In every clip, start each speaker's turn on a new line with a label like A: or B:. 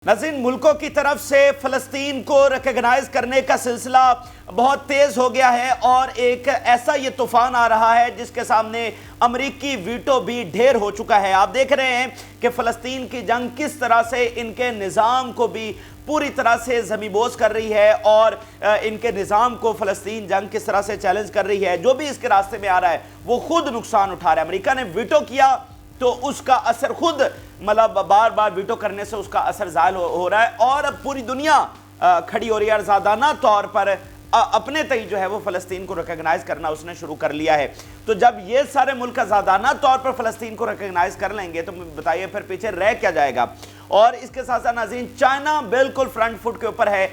A: नाज़रीन, मुल्कों की तरफ से फ़लस्तीन को रिकॉग्नाइज करने का सिलसिला बहुत तेज़ हो गया है और एक ऐसा ये तूफ़ान आ रहा है जिसके सामने अमरीकी वीटो भी ढेर हो चुका है। आप देख रहे हैं कि फ़लस्तीन की जंग किस तरह से इनके निज़ाम को भी पूरी तरह से ज़मींबोज़ कर रही है और इनके निज़ाम को फ़लस्तीन जंग किस तरह से चैलेंज कर रही है। जो भी इसके रास्ते में आ रहा है वो खुद नुकसान उठा रहा है। अमेरिका ने वीटो किया तो उसका असर खुद मतलब बार बार वीटो करने से उसका असर ज़ायल हो रहा है और अब पूरी दुनिया खड़ी हो रही है। आज़ादाना तौर पर अपने तय जो है वो फ़लस्तीन को रिकॉग्नाइज करना उसने शुरू कर लिया है। तो जब ये सारे मुल्क आज़ादाना तौर पर फ़लस्तीन को रिकॉग्नाइज कर लेंगे तो बताइए फिर पीछे रह क्या जाएगा। और इसके साथ साथ नाज़रीन, चाइना बिल्कुल फ्रंट फुट के ऊपर है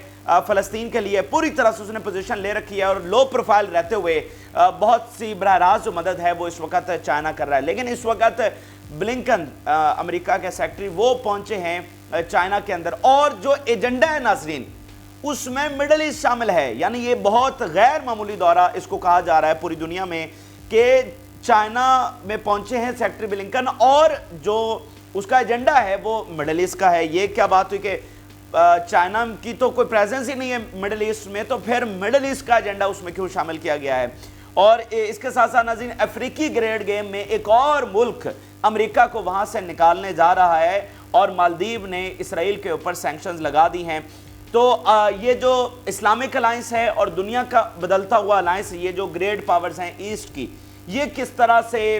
A: फ़लस्तीन के लिए, पूरी तरह से उसने पोजीशन ले रखी है और लो प्रोफाइल रहते हुए बहुत सी बराह रास्त जो मदद है वो इस वक्त चाइना कर रहा है। लेकिन इस वक्त ब्लिंकन अमेरिका के सेक्रेटरी वो पहुंचे हैं चाइना के अंदर और जो एजेंडा है नाज़रीन उसमें मिडल ईस्ट शामिल है। यानी ये बहुत गैर मामूली दौरा इसको कहा जा रहा है पूरी दुनिया में कि चाइना में पहुंचे हैं सेक्रेटरी ब्लिंकन और जो उसका एजेंडा है वो मिडल ईस्ट का है। ये क्या बात हुई कि चाइना की तो कोई प्रेजेंस ही नहीं है मिडल ईस्ट में, तो फिर मिडल ईस्ट का एजेंडा उसमें क्यों शामिल किया गया है। और इसके साथ साथ नाज़रीन, अफ्रीकी ग्रेड गेम में एक और मुल्क अमेरिका को वहां से निकालने जा रहा है और मालदीव ने इसराइल के ऊपर सैंक्शंस लगा दी हैं। तो ये जो इस्लामिक अलायंस है और दुनिया का बदलता हुआ अलायंस, ये जो ग्रेट पावर्स हैं ईस्ट की, ये किस तरह से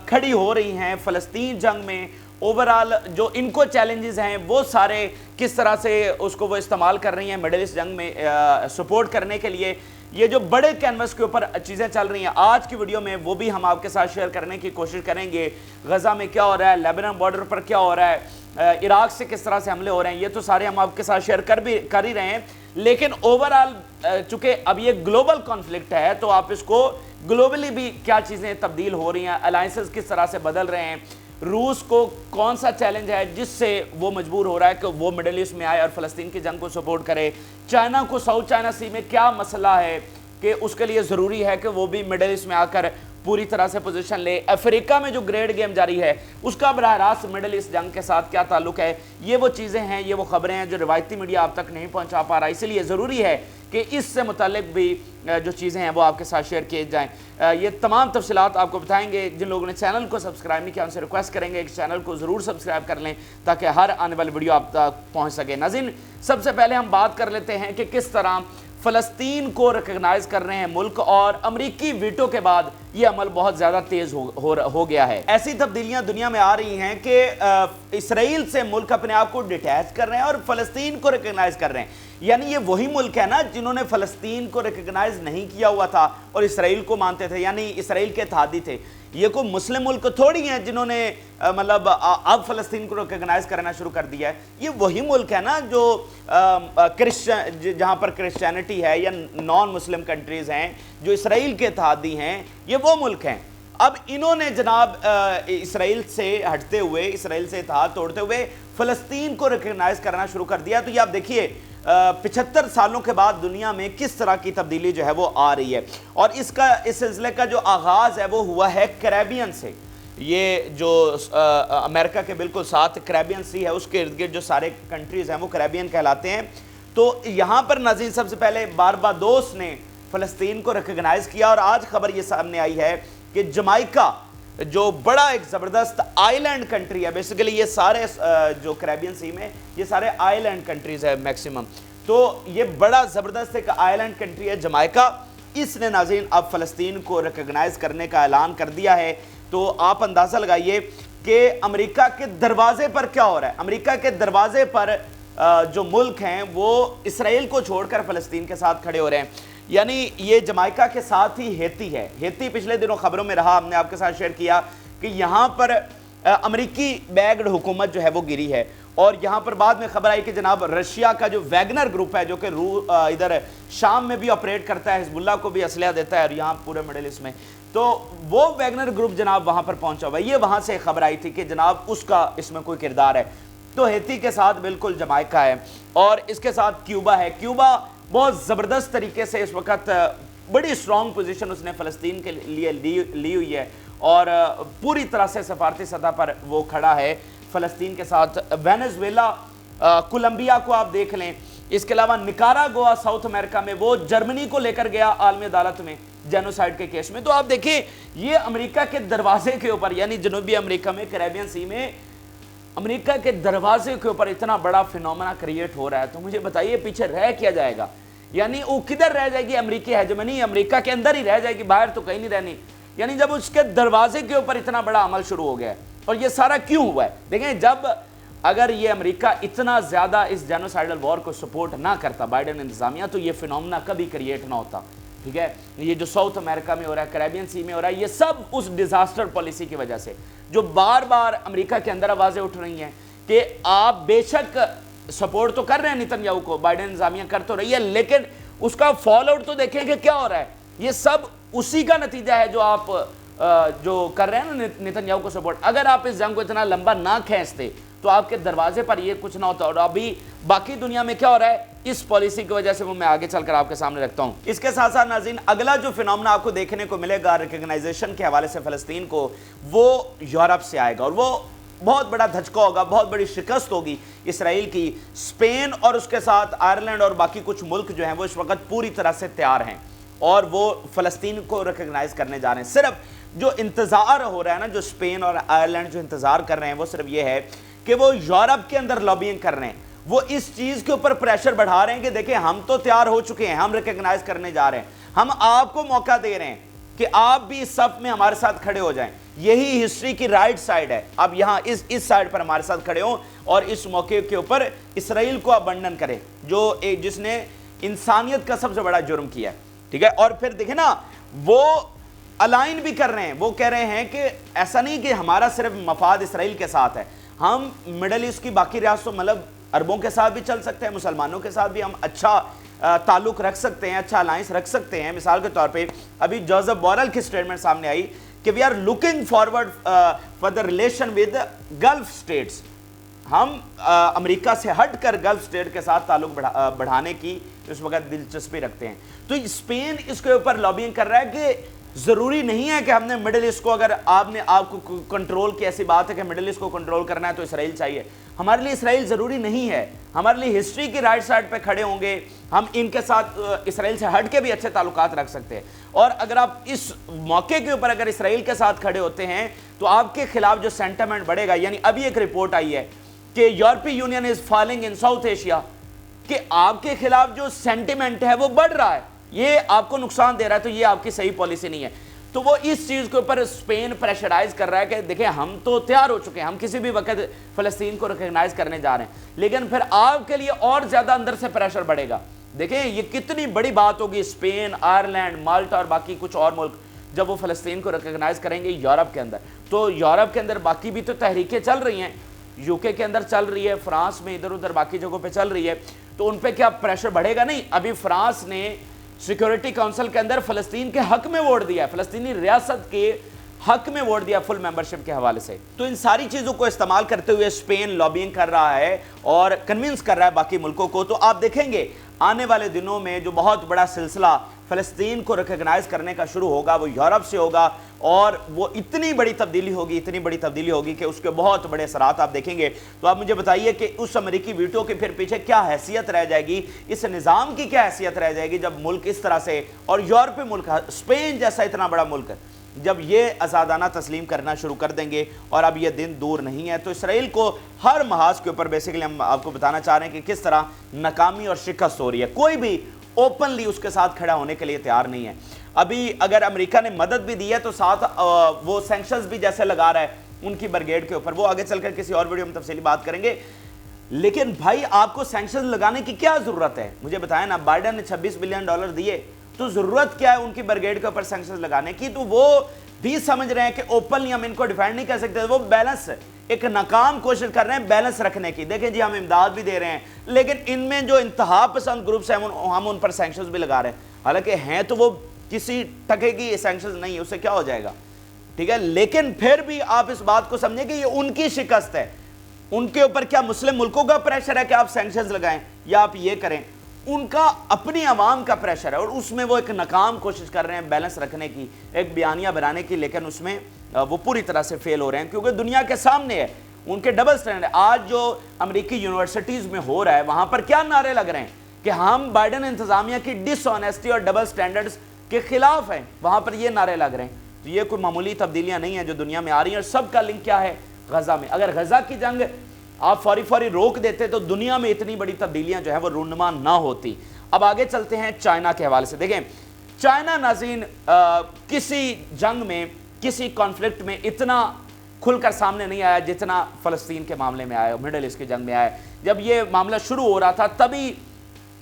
A: खड़ी हो रही हैं फ़लस्तीन जंग में, ओवरऑल जो इनको चैलेंजेस हैं वो सारे किस तरह से उसको वो इस्तेमाल कर रही हैं मिडल ईस्ट जंग में सपोर्ट करने के लिए। ये जो बड़े कैनवस के ऊपर चीज़ें चल रही हैं आज की वीडियो में वो भी हम आपके साथ शेयर करने की कोशिश करेंगे। गज़ा में क्या हो रहा है, लेबनान बॉर्डर पर क्या हो रहा है, इराक से किस तरह से हमले हो रहे हैं, ये तो सारे हम आपके साथ शेयर कर ही रहे हैं। लेकिन ओवरऑल चूंकि अब ये ग्लोबल कॉन्फ्लिक्ट है तो आप इसको ग्लोबली भी क्या चीज़ें तब्दील हो रही हैं, अलायंसेस किस तरह से बदल रहे हैं, रूस को कौन सा चैलेंज है जिससे वो मजबूर हो रहा है कि वो मिडल ईस्ट में आए और फ़लस्तीन की जंग को सपोर्ट करे, चाइना को साउथ चाइना सी में क्या मसला है कि उसके लिए ज़रूरी है कि वो भी मिडल ईस्ट में आकर पूरी तरह से पोजीशन ले, अफ्रीका में जो ग्रेड गेम जारी है उसका बराह रास्त मिडल ईस्ट जंग के साथ क्या ताल्लुक है। ये वो चीज़ें हैं, ये वो खबरें हैं जो रिवायती मीडिया आप तक नहीं पहुंचा पा रहा, इसलिए ज़रूरी है कि इससे मुतालिक भी जो चीज़ें हैं वो आपके साथ शेयर किए जाएँ। ये तमाम तफसीलात आपको बताएंगे। जिन लोगों ने चैनल को सब्सक्राइब नहीं किया उनसे रिक्वेस्ट करेंगे कि चैनल को ज़रूर सब्सक्राइब कर लें ताकि हर आने वाली वीडियो आप तक पहुँच सके। नाज़रीन, सबसे पहले हम बात कर लेते हैं कि किस तरह फ़लस्तीन को रिकॉग्नाइज कर रहे हैं मुल्क और अमरीकी वीटो के बाद ये अमल बहुत ज़्यादा तेज़ हो गया है। ऐसी तब्दीलियां दुनिया में आ रही हैं कि इसराइल से मुल्क अपने आप को डिटैच कर रहे हैं और फ़लस्तीन को रिकॉग्नाइज कर रहे हैं। यानी ये वही मुल्क है ना जिन्होंने फ़लस्तीन को रिकॉग्नाइज नहीं किया हुआ था और इसराइल को मानते थे, यानी इसराइल के इत्तेहादी थे। ये कोई मुस्लिम मुल्क थोड़ी हैं जिन्होंने मतलब अब फ़लस्तीन को रिकॉग्नाइज करना शुरू कर दिया है। ये वही मुल्क है ना जो क्रिश्चियन, जहाँ पर क्रिश्चियनिटी है या नॉन मुस्लिम कंट्रीज़ हैं जो इसराइल के इत्तेहादी हैं, ये वो मुल्क हैं। अब इन्होंने जनाब इसराइल से हटते हुए, इसराइल से इत्तेहाद तोड़ते हुए फ़लस्तीन को रिकॉग्नाइज करना शुरू कर दिया। तो ये आप देखिए 75 सालों के बाद दुनिया में किस तरह की तब्दीली जो है वो आ रही है। और इस सिलसिले का जो आगाज़ है वो हुआ है कैरेबियन से। ये जो अमेरिका के बिल्कुल साथ कैरेबियन सी है उसके इर्द गिर्द जो सारे कंट्रीज़ हैं वो कैरेबियन कहलाते हैं। तो यहाँ पर नाज़रीन सबसे पहले बारबाडोस ने फ़लस्तीन को रिकॉग्नाइज किया और आज खबर ये सामने आई है कि जमाइका जो बड़ा एक ज़बरदस्त आइलैंड कंट्री है, बेसिकली ये सारे जो कैरेबियन सी में ये सारे आइलैंड कंट्रीज़ है मैक्सिमम, तो ये बड़ा ज़बरदस्त एक आइलैंड कंट्री है जमाइका। इसने नाज़रीन अब फ़लस्तीन को रिकॉग्नाइज करने का ऐलान कर दिया है। तो आप अंदाज़ा लगाइए कि अमेरिका के दरवाजे पर क्या हो रहा है। अमेरिका के दरवाजे पर जो मुल्क हैं वो इसराइल को छोड़कर फ़लस्तीन के साथ खड़े हो रहे हैं। यानी ये जमाइका के साथ ही हेती है। हेती पिछले दिनों खबरों में रहा, हमने आपके साथ शेयर किया कि यहाँ पर अमेरिकी बैग्ड हुकूमत जो है वो गिरी है। और यहाँ पर बाद में खबर आई कि जनाब रशिया का जो वैगनर ग्रुप है जो कि इधर शाम में भी ऑपरेट करता है, हिजबुल्लाह को भी असलहा देता है और यहाँ पूरे मिडल ईस्ट में, तो वो वैगनर ग्रुप जनाब वहाँ पर पहुँचा हुआ है। ये वहाँ से खबर आई थी कि जनाब उसका इसमें कोई किरदार है। तो हेती के साथ बिल्कुल जमाइका है और इसके साथ क्यूबा है। क्यूबा बहुत ज़बरदस्त तरीके से इस वक्त बड़ी स्ट्रॉन्ग पोजीशन उसने फ़लस्तीन के लिए ली हुई है और पूरी तरह से सफारती सतह पर वो खड़ा है फ़लस्तीन के साथ। वेनेजुएला कोलंबिया को आप देख लें, इसके अलावा निकारागुआ साउथ अमेरिका में, वो जर्मनी को लेकर गया आलमी अदालत में जेनोसाइड के केस में। तो आप देखिए ये अमेरिका के दरवाजे के ऊपर, यानी जनूबी अमेरिका में, कैरेबियन सी में अमेरिका के दरवाजे के ऊपर इतना बड़ा फिनोमेना क्रिएट हो रहा है। तो मुझे बताइए पीछे रह क्या जाएगा? यानी वो किधर रह जाएगी? अमेरिकी हेजेमनी अमेरिका के अंदर ही रह जाएगी, बाहर तो कहीं नहीं रहनी। यानी जब उसके दरवाजे के ऊपर इतना बड़ा अमल शुरू हो गया है। और ये सारा क्यों हुआ है? देखें, जब अगर ये अमेरिका इतना ज्यादा इस जेनोसाइडल वॉर को सपोर्ट ना करता बाइडेन इंतजामिया, तो ये फिनोमेना कभी क्रिएट ना होता। ठीक है, ये जो साउथ अमेरिका में हो रहा है, कैरेबियन सी में हो रहा है, ये सब उस डिजास्टर पॉलिसी की वजह से, जो बार बार अमेरिका के अंदर आवाजें उठ रही हैं कि आप बेशक सपोर्ट तो कर रहे हैं नेतन्याहू को, बाइडेन इंतजामिया कर तो रही है, लेकिन उसका फॉल आउट तो देखें कि क्या हो रहा है। ये सब उसी का नतीजा है जो आप जो कर रहे हैं ना नेतन्याहू को सपोर्ट। अगर आप इस जंग को इतना लंबा ना खींचते तो आपके दरवाजे पर ये कुछ ना होता। और अभी बाकी दुनिया में क्या हो रहा है इस पॉलिसी की वजह से, वो मैं आगे चलकर आपके सामने रखता हूं। इसके साथ साथ नाज़रीन, अगला जो फिनोमेना आपको देखने को मिलेगा रिकॉग्नाइजेशन के हवाले से फ़लस्तीन को, वो यूरोप से आएगा। और वो बहुत बड़ा धचका होगा, बहुत बड़ी शिकस्त होगी इसराइल की। स्पेन और उसके साथ आयरलैंड और बाकी कुछ मुल्क जो हैं वो इस वक्त पूरी तरह से तैयार हैं और वो फ़लस्तीन को रिकॉग्नाइज करने जा रहे हैं। सिर्फ जो इंतज़ार हो रहा है ना, जो स्पेन और आयरलैंड जो इंतज़ार कर रहे हैं, वो सिर्फ ये है कि वो यूरोप के अंदर लॉबिंग कर रहे हैं, वो इस चीज़ के ऊपर प्रेशर बढ़ा रहे हैं कि देखिए हम तो तैयार हो चुके हैं, हम रिकॉग्नाइज करने जा रहे हैं, हम आपको मौका दे रहे हैं कि आप भी इस सफ में हमारे साथ खड़े हो जाएं। यही हिस्ट्री की राइट साइड है। अब यहाँ इस साइड पर हमारे साथ खड़े हों और इस मौके के ऊपर इसराइल को अबंडन करें, जो जिसने इंसानियत का सबसे बड़ा जुर्म किया है। ठीक है, और फिर देखें ना, वो अलाइन भी कर रहे हैं, वो कह रहे हैं कि ऐसा नहीं कि हमारा सिर्फ मफाद इसराइल के साथ है, हम मिडल ईस्ट की बाकी रियासतों, मतलब अरबों के साथ भी चल सकते हैं, मुसलमानों के साथ भी हम अच्छा ताल्लुक रख सकते हैं, अच्छा अलायंस रख सकते हैं। मिसाल के तौर पे अभी जोसेफ बोरेल की स्टेटमेंट सामने आई कि we are looking forward for the relation with Gulf states. हम अमेरिका से हटकर गल्फ स्टेट के साथ ताल्लुक बढ़ाने की इस वक्त दिलचस्पी रखते हैं। तो स्पेन इसके ऊपर लॉबिंग कर रहा है कि ज़रूरी नहीं है कि हमने मिडिल ईस्ट को, अगर आपको कंट्रोल की ऐसी बात है कि मिडिल ईस्ट को कंट्रोल करना है तो इसराइल चाहिए। हमारे लिए इसराइल ज़रूरी नहीं है, हमारे लिए हिस्ट्री की राइट साइड पे खड़े होंगे, हम इनके साथ इसराइल से हट के भी अच्छे ताल्लुकात रख सकते हैं। और अगर आप इस मौके के ऊपर अगर इसराइल के साथ खड़े होते हैं तो आपके खिलाफ जो सेंटिमेंट बढ़ेगा, यानी अभी एक रिपोर्ट आई है कि यूरोपीय union is falling in south Asia, कि आपके खिलाफ जो सेंटिमेंट है वो बढ़ रहा है, ये आपको नुकसान दे रहा है, तो ये आपकी सही पॉलिसी नहीं है। तो वो इस चीज़ के ऊपर स्पेन प्रेशराइज कर रहा है कि देखिए हम तो तैयार हो चुके हैं, हम किसी भी वक्त फ़लस्तीन को रिकॉग्नाइज करने जा रहे हैं, लेकिन फिर आपके लिए और ज़्यादा अंदर से प्रेशर बढ़ेगा। देखें ये कितनी बड़ी बात होगी, स्पेन, आयरलैंड, माल्टा और बाकी कुछ और मुल्क जब वो फ़लस्तीन को रिकॉग्नाइज करेंगे यूरोप के अंदर। तो यूरोप के अंदर बाकी भी तो तहरीकें चल रही हैं, यूके के अंदर चल रही है, फ्रांस में इधर उधर बाकी जगहों पे चल रही है, तो उन पे क्या प्रेशर बढ़ेगा? नहीं। अभी फ्रांस ने सिक्योरिटी काउंसिल के अंदर फ़लस्तीन के हक में वोट दिया, फ़लस्तीनी रियासत के हक में वोट दिया फुल मेंबरशिप के हवाले से। तो इन सारी चीज़ों को इस्तेमाल करते हुए स्पेन लॉबिंग कर रहा है और कन्विंस कर रहा है बाकी मुल्कों को। तो आप देखेंगे आने वाले दिनों में जो बहुत बड़ा सिलसिला फ़लस्तीन को रिकॉग्नाइज करने का शुरू होगा वो यूरोप से होगा, और वो इतनी बड़ी तब्दीली होगी कि उसके बहुत बड़े असरात आप देखेंगे। तो आप मुझे बताइए कि उस अमेरिकी वीटो के फिर पीछे क्या हैसियत रह जाएगी, इस निज़ाम की क्या हैसियत रह जाएगी जब मुल्क इस तरह से, और यूरोपीय मुल्क, स्पेन जैसा इतना बड़ा मुल्क, जब ये आज़ादाना तस्लीम करना शुरू कर देंगे। और अब ये दिन दूर नहीं है। तो इसराइल को हर महाज के ऊपर बेसिकली हम आपको बताना चाह रहे हैं कि किस तरह नाकामी और शिकस्त हो रही है। कोई भी ओपनली उसके साथ खड़ा होने के लिए तैयार नहीं है। अभी अगर अमेरिका ने मदद भी दी है तो साथ वो सैंक्शंस भी जैसे लगा रहा है उनकी ब्रिगेड के ऊपर, वो आगे चलकर किसी और वीडियो में तफसीली बात करेंगे। लेकिन भाई आपको सैंक्शंस लगाने की क्या जरूरत है? मुझे बताया ना, बाइडेन ने $26 बिलियन दिए, तो जरूरत क्या है उनकी ब्रिगेड के ऊपर सैंक्शंस लगाने की? तो वो भी समझ रहे हैं कि ओपनली हम इनको डिफेंड नहीं कर सकते। वो बैलेंस, एक नाकाम कोशिश कर रहे हैं बैलेंस रखने की। देखें जी, हम इमदाद भी दे रहे हैं, लेकिन इनमें जो इंतहा पसंद ग्रुप्स हैं हम उन पर सैंक्शंस भी लगा रहे हैं। हालांकि हैं तो वो किसी टके की सैंक्शंस नहीं है, उससे क्या हो जाएगा? ठीक है, लेकिन फिर भी आप इस बात को समझें कि ये उनकी शिकस्त है। उनके ऊपर क्या मुस्लिम मुल्कों का प्रेशर है कि आप सैंक्शंस लगाएं या आप ये करें? उनका अपनी आवाम का प्रेशर है, और उसमें वो एक नाकाम कोशिश कर रहे हैं बैलेंस रखने की, एक बयानिया बनाने की, लेकिन उसमें वो पूरी तरह से फेल हो रहे हैं क्योंकि दुनिया के सामने है। उनके डबल स्टैंडर्ड। आज जो अमेरिकी यूनिवर्सिटीज में हो रहा है वहां पर क्या नारे लग रहे हैं कि हम बाइडेन इंतजामिया की डिसऑनेस्टी और डबल स्टैंडर्ड्स के खिलाफ हैं, वहां पर ये नारे लग रहे हैं। तो ये कोई मामूली तब्दीलियां नहीं है जो दुनिया में आ रही हैं, और सबका लिंक क्या है? गजा में। अगर गजा की जंग आप फौरी रोक देते तो दुनिया में इतनी बड़ी तब्दीलियां जो है वो रूनुमा ना होती। अब आगे चलते हैं चाइना के हवाले से। देखें, चाइना नाज़रीन किसी जंग में, किसी कॉन्फ्लिक्ट में इतना खुलकर सामने नहीं आया जितना फ़लस्तीन के मामले में आया, मिडल ईस्ट की जंग में आया। जब ये मामला शुरू हो रहा था तभी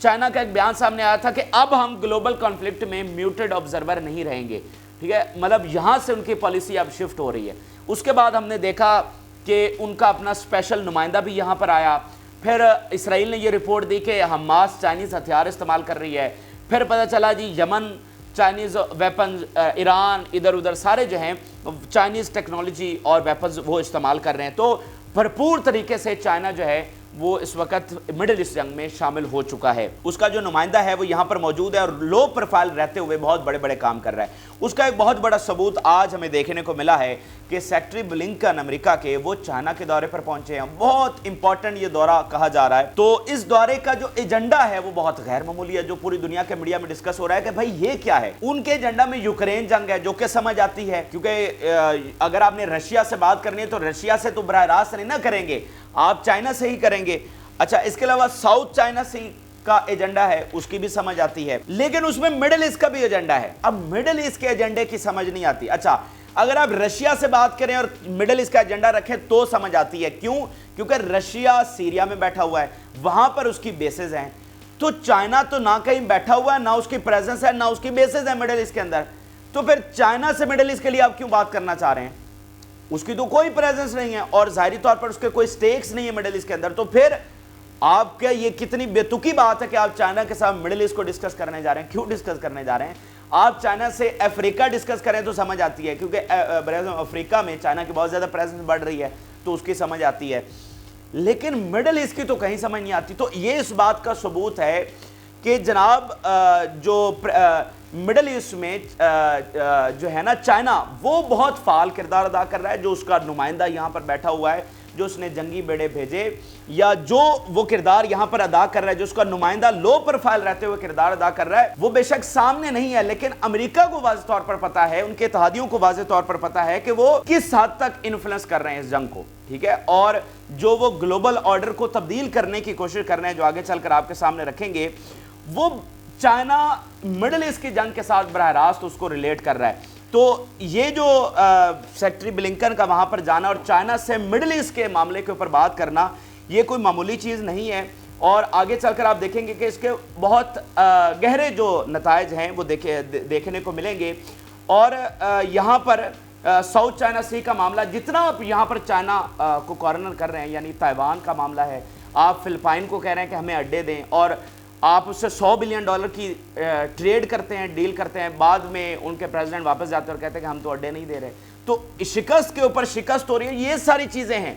A: चाइना का एक बयान सामने आया था कि अब हम ग्लोबल कॉन्फ्लिक्ट में म्यूटेड ऑब्जर्वर नहीं रहेंगे, ठीक है। मतलब यहाँ से उनकी पॉलिसी अब शिफ्ट हो रही है। उसके बाद हमने देखा कि उनका अपना स्पेशल नुमाइंदा भी यहाँ पर आया। फिर इसराइल ने ये रिपोर्ट दी कि हमास चाइनीज़ हथियार इस्तेमाल कर रही है। फिर पता चला जी यमन चाइनीज़ वेपन्स, ईरान, इधर उधर सारे जो हैं चाइनीज़ टेक्नोलॉजी और वेपन्स वो इस्तेमाल कर रहे हैं। तो भरपूर तरीके से चाइना जो है वो इस वक्त मिडिल ईस्ट जंग में शामिल हो चुका है। उसका जो नुमाइंदा है वो यहाँ पर मौजूद है और लो प्रोफाइल रहते हुए बहुत बड़े बड़े काम कर रहा है। उसका एक बहुत बड़ा सबूत आज हमें देखने को मिला है कि सेक्रेटरी ब्लिंकन अमेरिका के वो चाइना के दौरे पर पहुंचे हैं। बहुत इंपॉर्टेंट ये दौरा कहा जा रहा है। तो इस दौरे का जो एजेंडा है वो बहुत गैर मामूली है, जो पूरी दुनिया के मीडिया में डिस्कस हो रहा है कि भाई ये क्या है। उनके एजेंडा में यूक्रेन जंग है, जो कि समझ आती है, क्योंकि अगर आपने रशिया से बात करनी है तो रशिया से तो बराह रास्त नहीं ना करेंगे, आप चाइना से ही करेंगे। अच्छा, इसके अलावा साउथ चाइना सी का एजेंडा है, उसकी भी समझ आती है, लेकिन उसमें मिडिल ईस्ट का भी एजेंडा है। अब मिडिल ईस्ट के एजेंडे की समझ नहीं आती। अच्छा, अगर आप रशिया से बात करें और मिडिल ईस्ट का एजेंडा रखें तो समझ आती है। क्यों? क्योंकि रशिया सीरिया में बैठा हुआ है, वहां पर उसकी बेसेस हैं। तो चाइना तो ना कहीं बैठा हुआ है, ना उसकी प्रेजेंस है, ना उसकी बेसेस है मिडिल ईस्ट के अंदर। तो फिर चाइना से मिडिल ईस्ट के लिए आप क्यों बात करना चाह रहे हैं? उसकी तो कोई प्रेजेंस नहीं है और जाहिरी तौर पर उसके कोई स्टेक्स नहीं है मिडिल ईस्ट के अंदर। तो फिर आप क्या, ये कितनी बेतुकी बात है कि आप चाइना के साथ मिडिल ईस्ट को डिस्कस करने जा रहे हैं? क्यों डिस्कस करने जा रहे हैं? आप चाइना से अफ्रीका डिस्कस करें तो समझ आती है, क्योंकि अफ्रीका में चाइना की बहुत ज्यादा प्रेजेंस बढ़ रही है तो उसकी समझ आती है, लेकिन मिडिल ईस्ट की तो कहीं समझ नहीं आती। तो ये इस बात का सबूत है कि जनाब जो मिडिल ईस्ट में जो है ना चाइना, वो बहुत फाल किरदार अदा कर रहा है। जो उसका नुमाइंदा यहाँ पर बैठा हुआ है, जो उसने जंगी बेड़े भेजे, या जो वो किरदार यहाँ पर अदा कर रहा है, जो उसका नुमाइंदा लो प्रोफाइल रहते हुए किरदार अदा कर रहा है, वो बेशक सामने नहीं है, लेकिन अमेरिका को वाज़ेह तौर पर पता है, उनके इत्तेहादियों को वाज़ेह तौर पर पता है कि वो किस हद तक इन्फ्लुएंस कर रहे हैं इस जंग को, ठीक है। और जो वो ग्लोबल ऑर्डर को तब्दील करने की कोशिश कर रहे हैं, जो आगे चलकर आपके सामने रखेंगे, वो चाइना मिडिल ईस्ट की जंग के साथ बराह रास्त उसको रिलेट कर रहा है। तो ये जो सेक्रेटरी ब्लिंकन का वहाँ पर जाना और चाइना से मिडिल ईस्ट के मामले के ऊपर बात करना, ये कोई मामूली चीज़ नहीं है। और आगे चलकर आप देखेंगे कि इसके बहुत गहरे जो नताइज हैं वो देखने को मिलेंगे। और यहाँ पर साउथ चाइना सी का मामला, जितना आप यहाँ पर चाइना को कॉर्नर कर रहे हैं, यानी ताइवान का मामला है, आप फिलिपाइन को कह रहे हैं कि हमें अड्डे दें, और आप उससे $100 बिलियन की ट्रेड करते हैं, डील करते हैं, बाद में उनके प्रेसिडेंट वापस जाते हैं और कहते हैं कि हम तो अड्डे नहीं दे रहे। तो शिकस्त के ऊपर शिकस्त हो रही है। ये सारी चीज़ें हैं।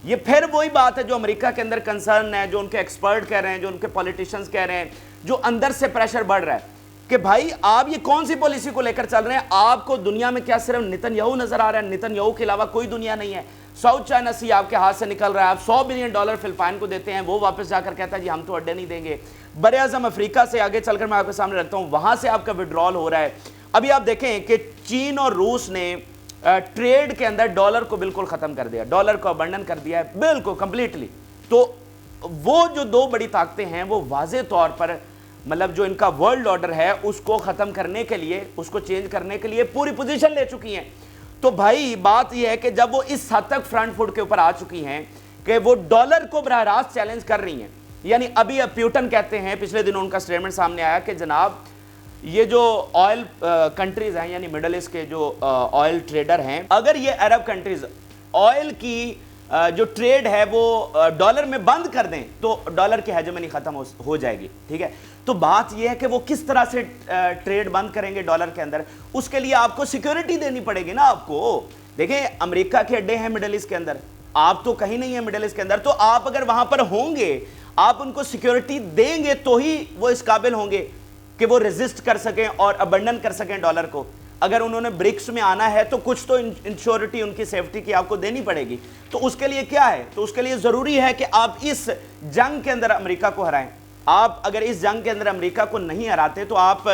A: ये फिर वही बात है जो अमेरिका के अंदर कंसर्न है, जो उनके एक्सपर्ट कह रहे हैं, जो उनके पॉलिटिशियंस कह रहे हैं, जो अंदर से प्रेशर बढ़ रहा है कि भाई आप ये कौन सी पॉलिसी को लेकर चल रहे हैं? आपको दुनिया में क्या सिर्फ नेतन्याहू नजर आ रहा है? नेतन्याहू के अलावा कोई दुनिया नहीं है। साउथ चाइना सी आपके हाथ से निकल रहा है, आप $100 बिलियन फिलिपाइन को देते हैं, वो वापस जाकर कहता है जी हम तो अड्डे नहीं देंगे। बरे आजम अफ्रीका से आगे चलकर मैं आपके सामने रखता हूं, वहां से आपका विड्रॉल हो रहा है। अभी आप देखें कि चीन और रूस ने ट्रेड के अंदर डॉलर को बिल्कुल खत्म कर दिया, डॉलर को अबंडन कर दिया है बिल्कुल कंप्लीटली। तो वो जो दो बड़ी ताकतें हैं वो वाज़ेह तौर पर मतलब जो इनका वर्ल्ड ऑर्डर है उसको खत्म करने के लिए, उसको चेंज करने के लिए पूरी पोजीशन ले चुकी हैं। तो भाई बात यह है कि जब वो इस हद तक फ्रंट फुट के ऊपर आ चुकी हैं कि वो डॉलर को बराह रास्त चैलेंज कर रही हैं, यानी अभी प्यूटन कहते हैं, पिछले दिनों उनका स्टेटमेंट सामने आया कि जनाब ये जो ऑयल कंट्रीज हैं, यानी मिडल ईस्ट के जो ऑयल ट्रेडर हैं, अगर ये अरब कंट्रीज ऑयल की जो ट्रेड है वो डॉलर में बंद कर दें तो डॉलर की हेजेमनी खत्म हो जाएगी, ठीक है। तो बात यह है कि वो किस तरह से ट्रेड बंद करेंगे डॉलर के अंदर, उसके लिए आपको सिक्योरिटी देनी पड़ेगी ना आपको। देखें अमेरिका के अड्डे हैं मिडल ईस्ट के अंदर, आप तो कहीं नहीं है मिडल ईस्ट के अंदर, तो आप अगर वहां पर होंगे, आप उनको सिक्योरिटी देंगे तो ही वो इस काबिल होंगे कि वो रेजिस्ट कर सकें और अबंडन कर सकें डॉलर को। اگر انہوں نے برکس میں آنا ہے تو کچھ تو انشورٹی ان کی سیفٹی کی آپ کو دینی پڑے گی. تو اس کے لیے کیا ہے؟ تو اس کے لیے ضروری ہے کہ آپ اس جنگ کے اندر امریکہ کو ہرائیں. آپ اگر اس جنگ کے اندر امریکہ کو نہیں ہراتے تو آپ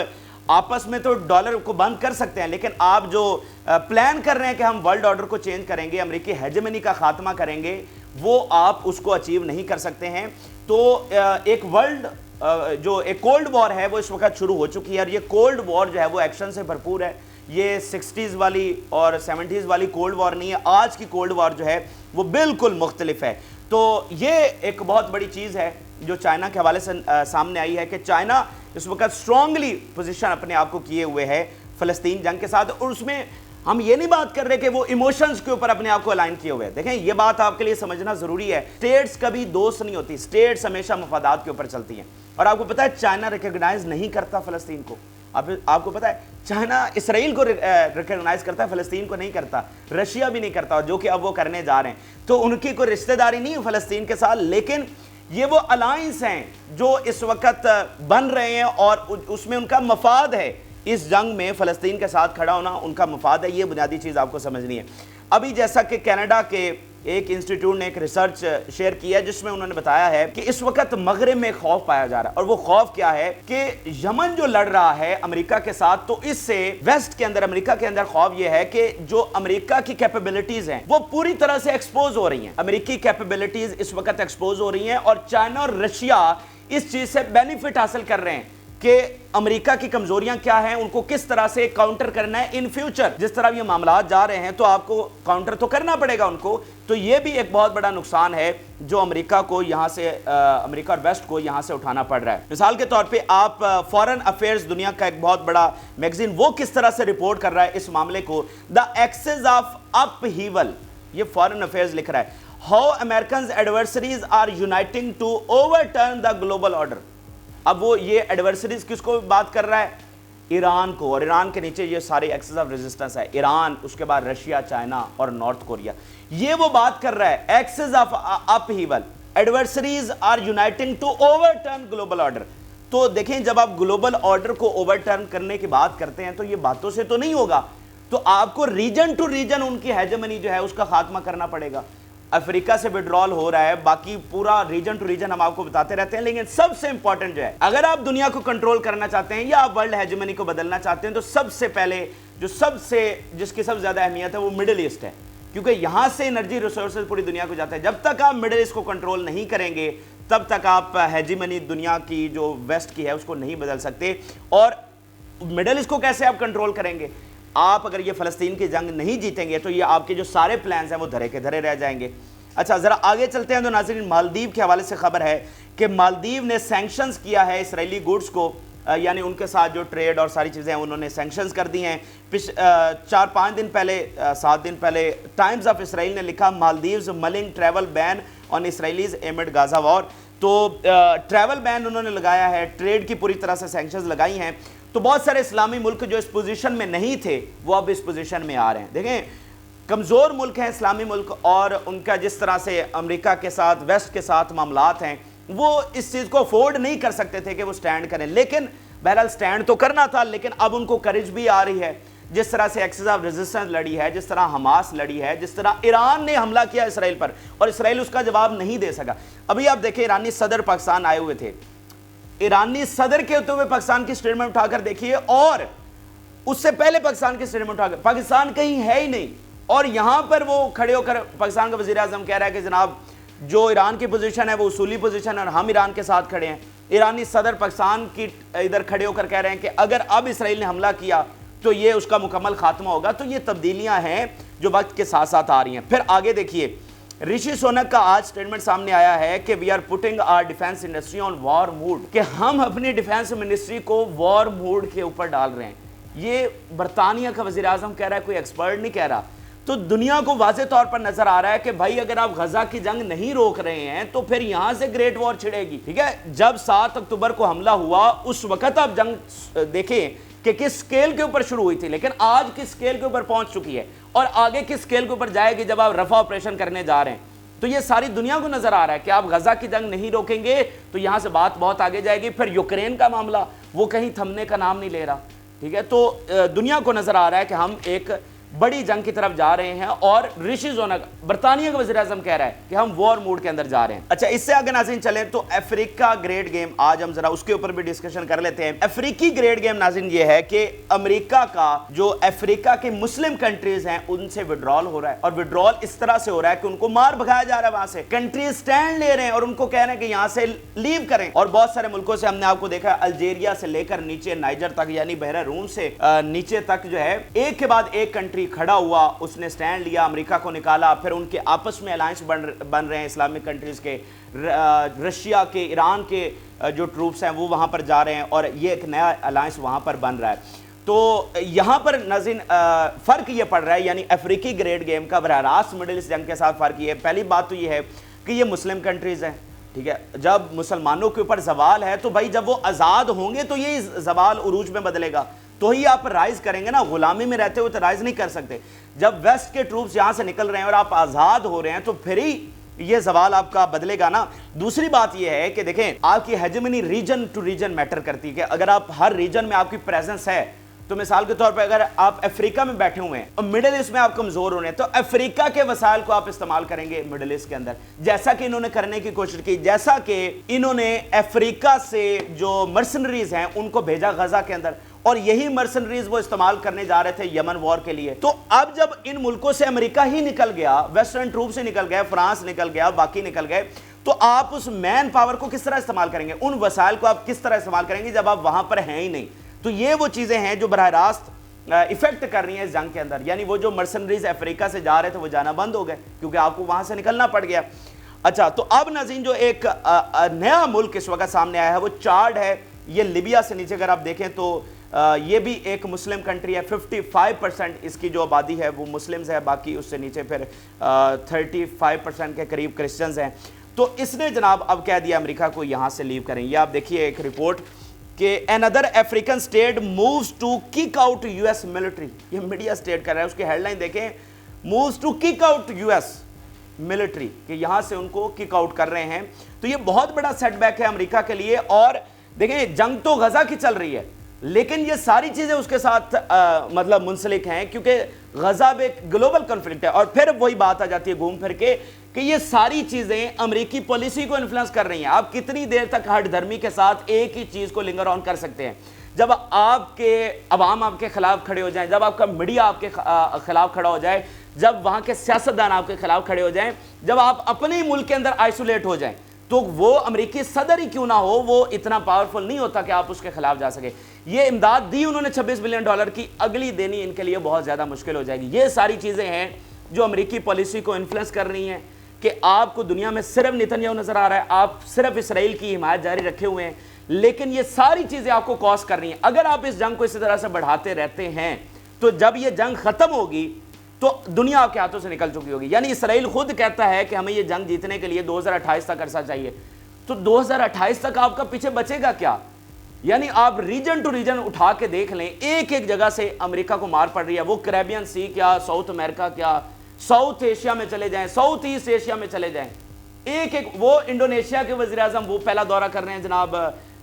A: آپس میں تو ڈالر کو بند کر سکتے ہیں، لیکن آپ جو پلان کر رہے ہیں کہ ہم ورلڈ آرڈر کو چینج کریں گے، امریکی ہیجمنی کا خاتمہ کریں گے، وہ آپ اس کو اچیو نہیں کر سکتے ہیں. تو ایک ایک کولڈ وار ہے وہ اس وقت شروع ہو چکی ہے، اور یہ کولڈ وار جو ہے وہ ایکشن سے بھرپور ہے. یہ 60s والی اور 70s والی کولڈ وار نہیں ہے. آج کی کولڈ وار جو ہے وہ بالکل مختلف ہے. تو یہ ایک بہت بڑی چیز ہے جو چائنا کے حوالے سے سامنے آئی ہے کہ چائنا اس وقت سٹرونگلی پوزیشن اپنے آپ کو کیے ہوئے ہے فلسطین جنگ کے ساتھ. اور اس میں ہم یہ نہیں بات کر رہے کہ وہ ایموشنز کے اوپر اپنے آپ کو الائن کیے ہوئے ہیں. دیکھیں یہ بات آپ کے لیے سمجھنا ضروری ہے. سٹیٹس کبھی دوست نہیں ہوتی، سٹیٹس ہمیشہ مفادات کے اوپر چلتی ہیں. اور آپ کو پتا ہے چائنا ریکگنائز نہیں کرتا فلسطین کو. آپ کو پتا ہے چائنا اسرائیل کو ریکگنائز کرتا ہے، فلسطین کو نہیں کرتا. رشیا بھی نہیں کرتا، جو کہ اب وہ کرنے جا رہے ہیں. تو ان کی کوئی رشتہ داری نہیں ہے فلسطین کے ساتھ، لیکن یہ وہ الائنس ہیں جو اس وقت بن رہے ہیں اور اس میں ان کا مفاد ہے. اس جنگ میں فلسطین کے ساتھ کھڑا ہونا ان کا مفاد ہے. یہ بنیادی چیز آپ کو سمجھنی ہے. ابھی جیسا کہ کینیڈا کے ایک انسٹیٹیوٹ نے ایک ریسرچ شیئر کیا ہے جس میں انہوں نے بتایا ہے کہ اس وقت مغرب میں خوف پایا جا رہا ہے. اور وہ خوف کیا ہے کہ یمن جو لڑ رہا ہے امریکہ کے ساتھ، تو اس سے ویسٹ کے اندر، امریکہ کے اندر خوف یہ ہے کہ جو امریکہ کی کیپیبلٹیز ہیں وہ پوری طرح سے ایکسپوز ہو رہی ہیں. امریکی کیپیبلٹیز اس وقت ایکسپوز ہو رہی ہیں اور چائنا اور رشیا اس چیز سے بینیفٹ حاصل کر رہے ہیں کہ امریکہ کی کمزوریاں کیا ہیں، ان کو کس طرح سے کاؤنٹر کرنا ہے ان فیوچر. جس طرح یہ معاملات جا رہے ہیں تو آپ کو کاؤنٹر تو کرنا پڑے گا ان کو. تو یہ بھی ایک بہت بڑا نقصان ہے جو امریکہ کو یہاں سے امریکہ اور ویسٹ کو یہاں سے اٹھانا پڑ رہا ہے. مثال کے طور پہ آپ فارن افیئرز، دنیا کا ایک بہت بڑا میگزین، وہ کس طرح سے رپورٹ کر رہا ہے اس معاملے کو. دا ایکسس آف اپ ہیول، یہ فارن افیئرز لکھ رہا ہے. How Americans adversaries are uniting to overturn the global order. اب وہ یہ ایڈورسریز کس کو بات کر رہا ہے؟ ایران کو. اور ایران کے نیچے یہ سارے ایکسس آف ریزسٹنس ہے. ایران، اس کے بعد رشیا، چائنا اور نارتھ کوریا. یہ وہ بات کر رہا ہے axis of upheaval, adversaries are uniting to overturn global order. تو دیکھیں جب آپ گلوبل آرڈر کو اوور ٹرن کرنے کی بات کرتے ہیں تو یہ باتوں سے تو نہیں ہوگا. تو آپ کو ریجن ٹو ریجن ان کی ہیجمنی جو ہے اس کا خاتمہ کرنا پڑے گا. افریقہ سے وڈرال ہو رہا ہے، باقی پورا ریجن ٹو ریجن ہم آپ کو بتاتے رہتے ہیں، لیکن سب سے امپورٹنٹ جو ہے، اگر آپ دنیا کو کنٹرول کرنا چاہتے ہیں یا آپ ورلڈ ہیجمنی کو بدلنا چاہتے ہیں تو سب سے پہلے جس کی سب سے زیادہ اہمیت ہے وہ مڈل ایسٹ ہے. کیونکہ یہاں سے انرجی ریسورسز پوری دنیا کو جاتے ہیں. جب تک آپ مڈل ایسٹ کو کنٹرول نہیں کریں گے تب تک آپ ہیجمنی دنیا کی جو ویسٹ کی ہے اس کو نہیں بدل سکتے. اور مڈل ایسٹ کو کیسے آپ کنٹرول کریں گے؟ آپ اگر یہ فلسطین کی جنگ نہیں جیتیں گے تو یہ آپ کے جو سارے پلانز ہیں وہ دھرے کے دھرے رہ جائیں گے. اچھا ذرا آگے چلتے ہیں تو ناظرین مالدیو کے حوالے سے خبر ہے کہ مالدیو نے سینکشنز کیا ہے اسرائیلی گوڈز کو، یعنی ان کے ساتھ جو ٹریڈ اور ساری چیزیں ہیں انہوں نے سینکشنز کر دی ہیں. 4-5 دن پہلے 7 دن پہلے ٹائمز آف اسرائیل نے لکھا مالدیوز ملنگ ٹریول بین آن اسرائیلیز ایمڈ غازہ وار. تو ٹریول بین انہوں نے لگایا ہے، ٹریڈ کی پوری طرح سے سینکشنز لگائی ہیں. تو بہت سارے اسلامی ملک جو اس پوزیشن میں نہیں تھے وہ اب اس پوزیشن میں آ رہے ہیں. دیکھیں کمزور ملک ہیں اسلامی ملک، اور ان کا جس طرح سے امریکہ کے ساتھ، ویسٹ کے ساتھ معاملات ہیں، وہ اس چیز کو افورڈ نہیں کر سکتے تھے کہ وہ سٹینڈ کریں. لیکن بہرحال سٹینڈ تو کرنا تھا، لیکن اب ان کو کریج بھی آ رہی ہے. جس طرح سے ایکسس آف ریزسٹنس لڑی ہے، جس طرح حماس لڑی ہے، جس طرح ایران نے حملہ کیا اسرائیل پر اور اسرائیل اس کا جواب نہیں دے سکا. ابھی آپ دیکھیں ایرانی صدر پاکستان آئے ہوئے تھے. ایرانی صدر کے ہوتے ہوئے پاکستان کی سٹیٹمنٹ اٹھا کر دیکھیے، اور اس سے پہلے پاکستان کی سٹیٹمنٹ اٹھا کر، پاکستان کہیں ہے ہی نہیں. اور یہاں پر وہ کھڑے ہو کر پاکستان کا وزیر اعظم کہہ رہا ہے کہ جناب جو ایران کی پوزیشن ہے وہ اصولی پوزیشن ہے اور ہم ایران کے ساتھ کھڑے ہیں. ایرانی صدر پاکستان کی ادھر کھڑے ہو کر کہہ رہے ہیں کہ اگر اب اسرائیل نے حملہ کیا تو یہ اس کا مکمل خاتمہ ہوگا. تو یہ تبدیلیاں ہیں جو وقت کے ساتھ ساتھ آ رہی ہیں. پھر آگے دیکھیے رشی سونک کا آج سٹیٹمنٹ سامنے آیا ہے کہ we are putting our defence industry on war mode, کہ ہم اپنی ڈیفینس منسٹری کو وار موڈ کے اوپر ڈال رہے ہیں. یہ برطانیہ کا وزیر اعظم کہہ رہا ہے، کوئی ایکسپرٹ نہیں کہہ رہا. تو دنیا کو واضح طور پر نظر آ رہا ہے کہ بھائی اگر آپ غزہ کی جنگ نہیں روک رہے ہیں تو پھر یہاں سے گریٹ وار چھڑے گی. ٹھیک ہے، جب 7 اکتوبر کو حملہ ہوا اس وقت آپ جنگ دیکھیں کہ کس سکیل کے اوپر شروع ہوئی تھی، لیکن آج کس سکیل کے اوپر پہنچ چکی ہے اور آگے کس سکیل کے اوپر جائے گی جب آپ رفع آپریشن کرنے جا رہے ہیں. تو یہ ساری دنیا کو نظر آ رہا ہے کہ آپ غزہ کی جنگ نہیں روکیں گے تو یہاں سے بات بہت آگے جائے گی. پھر یوکرین کا معاملہ وہ کہیں تھمنے کا نام نہیں لے رہا. ٹھیک ہے، تو دنیا کو نظر آ رہا ہے کہ ہم ایک بڑی جنگ کی طرف جا رہے ہیں، اور رشی سوناک برطانیہ کا وزیر اعظم کہہ رہا ہے کہ ہم وار موڈ کے اندر جا رہے ہیں۔ اچھا، اس سے آگے ناظرین چلیں تو افریقہ گریڈ گیم، آج ہم ذرا اس کے اوپر بھی ڈسکشن کر لیتے ہیں۔ افریقی گریڈ گیم ناظرین یہ ہے کہ امریکہ کا جو افریقہ کے مسلم کنٹریز ہیں ان سے وڈرال ہو رہا ہے، اور وڈرال اس طرح سے ہو رہا ہے کہ ان کو مار بھگایا جا رہا ہے، وہاں سے کنٹریز سٹینڈ لے رہے ہیں اور ان کو کہہ رہے ہیں کہ یہاں سے لیو کریں، اور بہت سارے ملکوں سے ہم نے آپ کو دیکھا الجیریا سے لے کر نیچے نائجر تک، یعنی بحیرہ روم سے نیچے تک جو ہے ایک کے بعد ایک کنٹری کھڑا ہوا، اس نے سٹینڈ لیا، امریکہ کو نکالا، پھر ان کے آپس میں الائنس بن رہے ہیں اسلامک کنٹریز کے، رشیا کے، ایران کے جو ٹروپس ہیں وہ وہاں پر جا رہے ہیں، اور یہ ایک نیا الائنس وہاں پر بن رہا ہے۔ تو یہاں پر ناظرین فرق یہ پڑ رہا ہے، یعنی افریقی گریڈ گیم کا براہ راست مڈل ایسٹ جنگ کے ساتھ فرق یہ ہے۔ پہلی بات تو یہ ہے کہ یہ مسلم کنٹریز ہیں، ٹھیک ہے، جب مسلمانوں کے اوپر زوال ہے تو بھائی جب وہ آزاد ہوں گے تو یہ زوال عروج میں بدلے گا، تو ہی آپ رائز کریں گے نا، غلامی میں رہتے ہوئے تو رائز نہیں کر سکتے۔ جب ویسٹ کے ٹروپس یہاں سے نکل رہے ہیں اور آپ آزاد ہو رہے ہیں تو پھر ہی یہ زوال آپ کا بدلے گا نا۔ دوسری بات یہ ہے کہ دیکھیں آپ کی hegemony region to region matter کرتی ہے، کہ اگر آپ ہر ریجن میں آپ کی پریزنس ہے، تو مثال کے طور پہ اگر آپ افریقہ میں بیٹھے ہوئے ہیں اور مڈل ایسٹ میں آپ کمزور ہو رہے ہیں تو افریقہ کے وسائل کو آپ استعمال کریں گے مڈل ایسٹ کے اندر، جیسا کہ انہوں نے کرنے کی کوشش کی، جیسا کہ انہوں نے افریقہ سے جو مرسنریز ہیں ان کو بھیجا غزہ کے اندر، اور یہی مرسنریز وہ استعمال کرنے جا رہے تھے یمن وار کے لیے۔ تو اب جب ان ملکوں سے امریکہ ہی نکل گیا، ویسٹرن ٹروپ سے نکل گئے، فرانس نکل گیا، باقی نکل گئے، تو آپ اس مین پاور کو کس طرح استعمال کریں گے، ان وسائل کو آپ کس طرح استعمال کریں گے جب آپ وہاں پر ہیں ہی نہیں؟ تو یہ وہ چیزیں ہیں جو براہ راست ایفیکٹ کر رہی ہیں اس جنگ کے اندر، یعنی وہ جو مرسنریز افریقہ سے جا رہے تھے وہ جانا بند ہو گئے کیونکہ آپ کو وہاں سے نکلنا پڑ گیا۔ اچھا، تو اب ناظرین جو ایک نیا ملک اس وقت سامنے آیا ہے وہ چاڈ ہے، یہ لیبیا سے نیچے اگر آپ دیکھیں تو یہ بھی ایک مسلم کنٹری ہے، 55% اس کی جو آبادی ہے وہ مسلمز ہے، باقی اس سے نیچے پھر 35% کے قریب کرسچنز ہیں۔ تو اس نے جناب اب کہہ دیا امریکہ کو یہاں سے لیو کریں۔ یہ آپ دیکھیے ایک رپورٹ کہ another African state moves to kick out US military، یہ میڈیا سٹیٹ کر رہا ہے، اس کی ہیڈ لائن دیکھیں، moves to kick out US military، کہ یہاں سے ان کو کک آؤٹ کر رہے ہیں۔ تو یہ بہت بڑا سیٹ بیک ہے امریکہ کے لیے، اور دیکھیں جنگ تو غزہ کی چل رہی ہے لیکن یہ ساری چیزیں اس کے ساتھ مطلب منسلک ہیں، کیونکہ غزہ بھی ایک گلوبل کنفلکٹ ہے، اور پھر وہی بات آ جاتی ہے گھوم پھر کے کہ یہ ساری چیزیں امریکی پالیسی کو انفلوئنس کر رہی ہیں۔ آپ کتنی دیر تک ہٹ دھرمی کے ساتھ ایک ہی چیز کو لنگر آن کر سکتے ہیں؟ جب آپ کے عوام آپ کے خلاف کھڑے ہو جائیں، جب آپ کا میڈیا آپ کے خلاف کھڑا ہو جائے، جب وہاں کے سیاستدان آپ کے خلاف کھڑے ہو جائیں، جب آپ اپنے ہی ملک کے اندر آئسولیٹ ہو جائیں، تو وہ امریکی صدر ہی کیوں نہ ہو وہ اتنا پاورفل نہیں ہوتا کہ آپ اس کے خلاف جا سکے۔ یہ امداد دی انہوں نے $26 بلین کی، اگلی دینی ان کے لیے بہت زیادہ مشکل ہو جائے گی۔ یہ ساری چیزیں ہیں جو امریکی پالیسی کو انفلوئنس کر رہی ہیں کہ آپ کو دنیا میں صرف نتنیاہو نظر آ رہا ہے، آپ صرف اسرائیل کی حمایت جاری رکھے ہوئے ہیں، لیکن یہ ساری چیزیں آپ کو کاسٹ کر رہی ہیں۔ اگر آپ اس جنگ کو اسی طرح سے بڑھاتے رہتے ہیں تو جب یہ جنگ ختم ہوگی تو دنیا آپ کے ہاتھوں سے نکل چکی ہوگی۔ یعنی اسرائیل خود کہتا ہے کہ ہمیں یہ جنگ جیتنے کے لیے 2028 تک عرصہ چاہیے، تو 2028 تک آپ کا پیچھے بچے گا کیا؟ یعنی آپ ریجن ٹو ریجن اٹھا کے دیکھ لیں، ایک ایک جگہ سے امریکہ کو مار پڑ رہی ہے، وہ کریبین سی کیا، ساؤتھ امریکہ کیا، ساؤتھ ایشیا میں چلے جائیں، ساؤتھ ایسٹ ایشیا میں چلے جائیں، ایک ایک، وہ انڈونیشیا کے وزیر اعظم وہ پہلا دورہ کر رہے ہیں جناب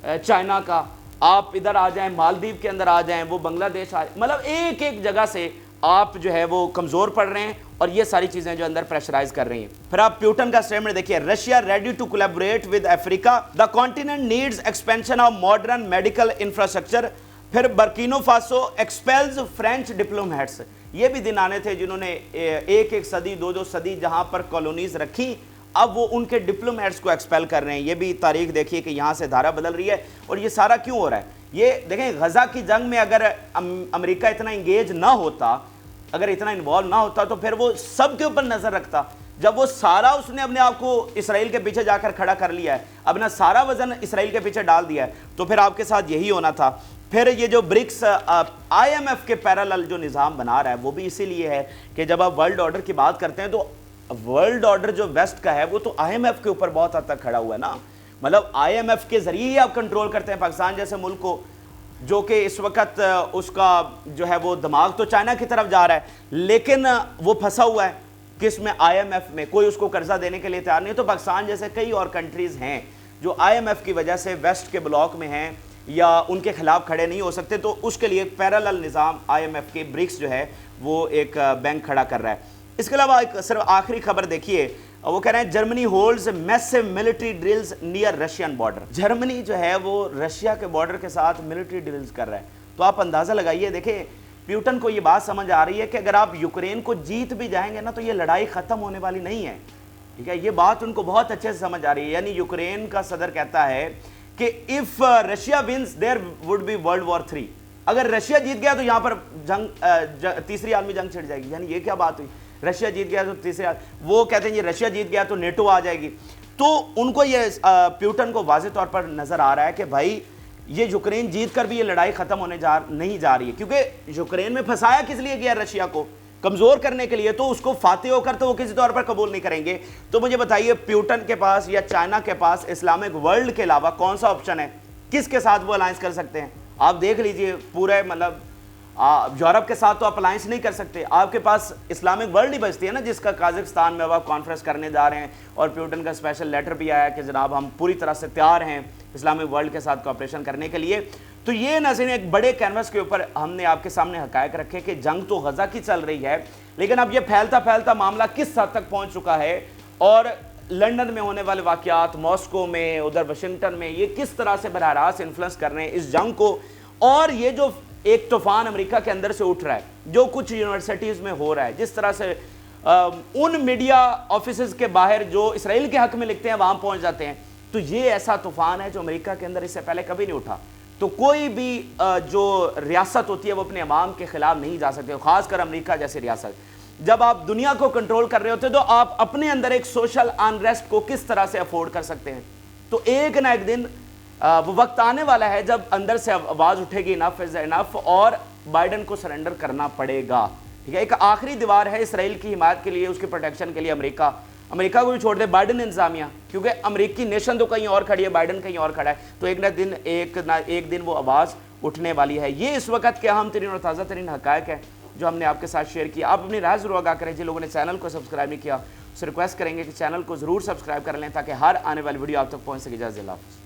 A: چائنا کا، آپ ادھر آ جائیں، مالدیپ کے اندر آ جائیں، وہ بنگلہ دیش آ جائیں، مطلب ایک ایک جگہ سے آپ جو ہے وہ کمزور پڑ رہے ہیں، اور یہ ساری چیزیں جو اندر پریشرائز کر رہی ہیں۔ پھر آپ پیوٹن کا سٹیٹمنٹ دیکھیے، Russia ready to collaborate with Africa, the continent needs expansion of modern medical infrastructure. پھر Burkina Faso expels French diplomats, یہ بھی دن آنے تھے جنہوں نے ایک ایک صدی دو صدی جہاں پر کالونیز رکھی، اب وہ ان کے ڈپلومیٹس کو ایکسپیل کر رہے ہیں۔ یہ بھی تاریخ دیکھیے کہ یہاں سے دھارا بدل رہی ہے، اور یہ سارا کیوں ہو رہا ہے؟ یہ دیکھیں غزہ کی جنگ میں اگر امریکہ اتنا انگیج نہ ہوتا، اگر اتنا انوالو نہ ہوتا، تو پھر وہ سب کے اوپر نظر رکھتا۔ جب وہ سارا اس نے اپنے آپ کو اسرائیل کے پیچھے جا کر کھڑا کر لیا ہے، اپنا سارا وزن اسرائیل کے پیچھے ڈال دیا ہے، تو پھر آپ کے ساتھ یہی ہونا تھا۔ پھر یہ جو برکس آئی ایم ایف کے پیرالل جو نظام بنا رہا ہے وہ بھی اسی لیے ہے کہ جب آپ ورلڈ آرڈر کی بات کرتے ہیں تو ورلڈ آرڈر جو ویسٹ کا ہے وہ تو آئی ایم ایف کے اوپر بہت حد تک کھڑا ہوا ہے نا، مطلب آئی ایم ایف کے ذریعے ہی آپ کنٹرول کرتے ہیں پاکستان جیسے ملک کو، جو کہ اس وقت اس کا جو ہے وہ دماغ تو چائنا کی طرف جا رہا ہے، لیکن وہ پھنسا ہوا ہے کس میں؟ آئی ایم ایف میں۔ کوئی اس کو قرضہ دینے کے لیے تیار نہیں۔ تو پاکستان جیسے کئی اور کنٹریز ہیں جو آئی ایم ایف کی وجہ سے ویسٹ کے بلاک میں ہیں، یا ان کے خلاف کھڑے نہیں ہو سکتے، تو اس کے لیے ایک پیرالل نظام IMF کے برکس جو ہے وہ ایک بینک کھڑا کر رہا ہے۔ اس کے علاوہ ایک صرف آخری خبر دیکھیے، وہ کہہ رہے ہیں Germany holds massive military drills near Russian border. Germany جو ہے وہ رشیا کے بارڈر کے ساتھ ملٹری ڈرلز کر رہا ہے، تو آپ اندازہ لگائیے، دیکھیں پیوٹن کو یہ بات سمجھ آ رہی ہے کہ اگر آپ یوکرین کو جیت بھی جائیں گے نا تو یہ لڑائی ختم ہونے والی نہیں ہے، ٹھیک ہے، یہ بات ان کو بہت اچھے سے سمجھ آ رہی ہے۔ یعنی یوکرین کا صدر کہتا ہے کہ if Russia wins there would be World War 3، اگر رشیا جیت گیا تو یہاں پر تیسری عالمی جنگ چھڑ جائے گی۔ یعنی یہ کیا بات ہوئی، رشیا جیت گیا تو تیسری وہ کہتے ہیں یہ رشیا جیت گیا تو نیٹو آ جائے گی۔ تو ان کو یہ پیوٹن کو واضح طور پر نظر آ رہا ہے کہ بھائی یہ یوکرین جیت کر بھی یہ لڑائی ختم ہونے نہیں جا رہی ہے، کیونکہ یوکرین میں پھنسایا کس لیے گیا رشیا کو، کمزور کرنے کے لیے، تو اس کو فاتح ہو کر تو وہ کسی طور پر قبول نہیں کریں گے۔ تو مجھے بتائیے پیوٹن کے پاس یا چائنا کے پاس اسلامک ورلڈ کے علاوہ کون سا آپشن ہے، کس کے ساتھ وہ الائنس کر سکتے ہیں؟ آپ دیکھ لیجئے پورے مطلب یورپ کے ساتھ تو آپ الائنس نہیں کر سکتے، آپ کے پاس اسلامک ورلڈ ہی بچتی ہے نا، جس کا قازقستان میں اب آپ کانفرنس کرنے جا رہے ہیں، اور پیوٹن کا اسپیشل لیٹر بھی آیا کہ جناب ہم پوری طرح سے تیار ہیں اسلامک ورلڈ کے ساتھ کوآپریشن کرنے کے لیے۔ تو یہ ناظرین ایک بڑے کینوس کے اوپر ہم نے آپ کے سامنے حقائق رکھے کہ جنگ تو غزہ کی چل رہی ہے، لیکن اب یہ پھیلتا معاملہ کس حد تک پہنچ چکا ہے، اور لندن میں ہونے والے واقعات، ماسکو میں، ادھر واشنگٹن میں، یہ کس طرح سے براہ راست انفلوئنس کر رہے ہیں اس جنگ کو۔ اور یہ جو ایک طوفان امریکہ کے اندر سے اٹھ رہا ہے، جو کچھ یونیورسٹیز میں ہو رہا ہے، جس طرح سے ان میڈیا آفیسز کے باہر جو اسرائیل کے حق میں لکھتے ہیں وہاں پہنچ جاتے ہیں، تو یہ ایسا طوفان ہے جو امریکہ کے اندر اس سے پہلے کبھی نہیں اٹھا۔ تو کوئی بھی جو ریاست ہوتی ہے وہ اپنے عوام کے خلاف نہیں جا سکتے، خاص کر امریکہ جیسی ریاست۔ جب آپ دنیا کو کنٹرول کر رہے ہوتے تو آپ اپنے اندر ایک سوشل انریسٹ کو کس طرح سے افورڈ کر سکتے ہیں؟ تو ایک نہ ایک دن وہ وقت آنے والا ہے جب اندر سے آواز اٹھے گی انف از انف، اور بائیڈن کو سرنڈر کرنا پڑے گا، ٹھیک ہے۔ ایک آخری دیوار ہے اسرائیل کی حمایت کے لیے، اس کی پروٹیکشن کے لیے امریکہ کو بھی چھوڑ دے بائیڈن انتظامیہ، کیونکہ امریکی نیشن تو کہیں اور کھڑی ہے، بائیڈن کہیں اور کھڑا ہے، تو ایک نہ ایک دن وہ آواز اٹھنے والی ہے۔ یہ اس وقت کے اہم ترین اور تازہ ترین حقائق ہیں جو ہم نے آپ کے ساتھ شیئر کیا۔ آپ اپنی رائے ضرور آگاہ کریں، جن لوگوں نے چینل کو سبسکرائب نہیں کیا اس سے ریکویسٹ کریں گے کہ چینل کو ضرور سبسکرائب کر لیں تاکہ ہر آنے والی ویڈیو آپ تک پہنچ سکے۔ اجازت اللہ حافظ۔